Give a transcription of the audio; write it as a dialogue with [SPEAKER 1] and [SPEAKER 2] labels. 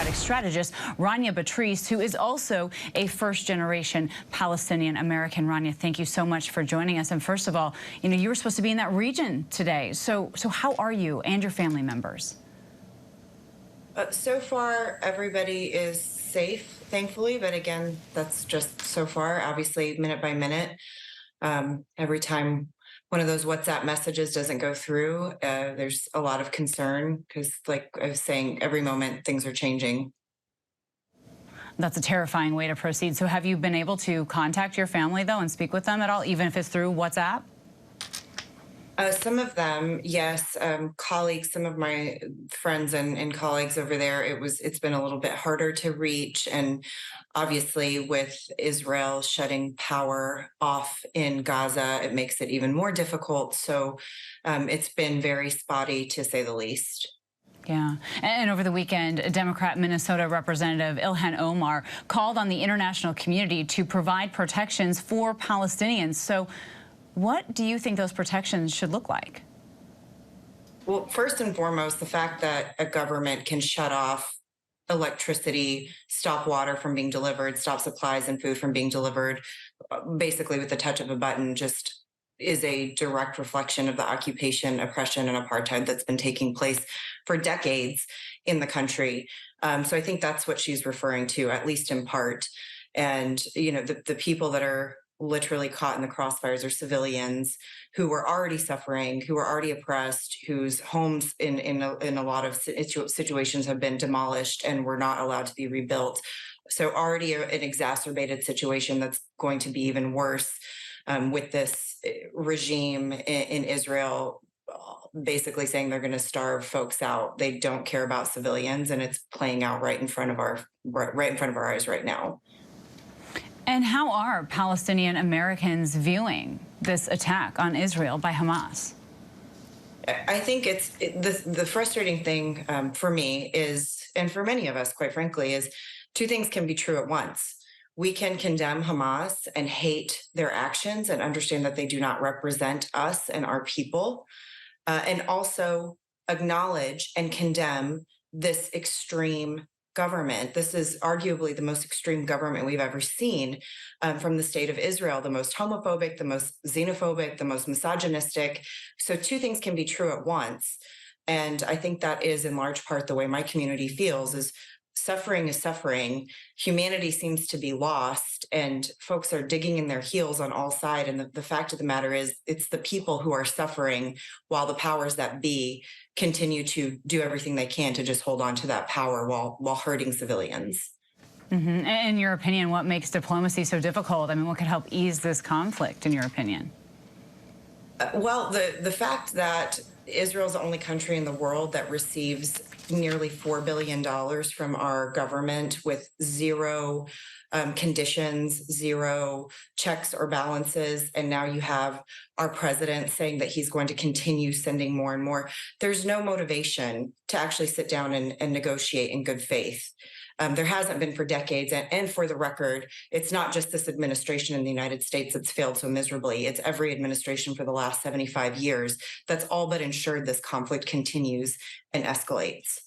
[SPEAKER 1] Democratic strategist, Rania Batrice, who is also a first-generation Palestinian American. Rania, thank you so much for joining us. And first of all, you were supposed to be in that region today. So how are you and your family members?
[SPEAKER 2] So far, everybody is safe, thankfully. But again, that's just so far, obviously, minute by minute. Every time one of those WhatsApp messages doesn't go through, there's a lot of concern because, like I was saying, every moment things are changing.
[SPEAKER 1] That's a terrifying way to proceed. So have you been able to contact your family, though, and speak with them at all, even if it's through WhatsApp?
[SPEAKER 2] Some of them, yes. Colleagues, some of my friends and colleagues over there, it's been a little bit harder to reach. And obviously with Israel shutting power off in Gaza, it makes it even more difficult. So it's been very spotty, to say the least.
[SPEAKER 1] Yeah. And over the weekend, Democrat Minnesota Representative Ilhan Omar called on the international community to provide protections for Palestinians. So what do you think those protections should look like?
[SPEAKER 2] Well, first and foremost, the fact that a government can shut off electricity, stop water from being delivered, stop supplies and food from being delivered, basically with the touch of a button, just is a direct reflection of the occupation, oppression, and apartheid that's been taking place for decades in the country. So I think that's what she's referring to, at least in part. And, the people that are literally caught in the crossfires are civilians who were already suffering, who were already oppressed, whose homes in a lot of situations have been demolished and were not allowed to be rebuilt. So already an exacerbated situation that's going to be even worse with this regime in Israel basically saying they're going to starve folks out. They don't care about civilians, and it's playing out right in front of our eyes right now.
[SPEAKER 1] And how are Palestinian Americans viewing this attack on Israel by Hamas?
[SPEAKER 2] I think the frustrating thing for me is, and for many of us, quite frankly, is two things can be true at once. We can condemn Hamas and hate their actions and understand that they do not represent us and our people, and also acknowledge and condemn this extreme government. This is arguably the most extreme government we've ever seen from the state of Israel, the most homophobic, the most xenophobic, the most misogynistic. So two things can be true at once. And I think that is in large part the way my community feels is suffering is suffering. Humanity seems to be lost, and folks are digging in their heels on all sides. And the fact of the matter is, it's the people who are suffering while the powers that be continue to do everything they can to just hold on to that power while hurting civilians.
[SPEAKER 1] Mm-hmm. In your opinion, what makes diplomacy so difficult? I mean, what could help ease this conflict, in your opinion?
[SPEAKER 2] Well, the fact that Israel is the only country in the world that receives nearly $4 billion from our government with zero conditions, zero checks or balances. And now you have our president saying that he's going to continue sending more and more. There's no motivation to actually sit down and negotiate in good faith. There hasn't been for decades. And for the record, it's not just this administration in the United States that's failed so miserably. It's every administration for the last 75 years that's all but ensured this conflict continues and escalates.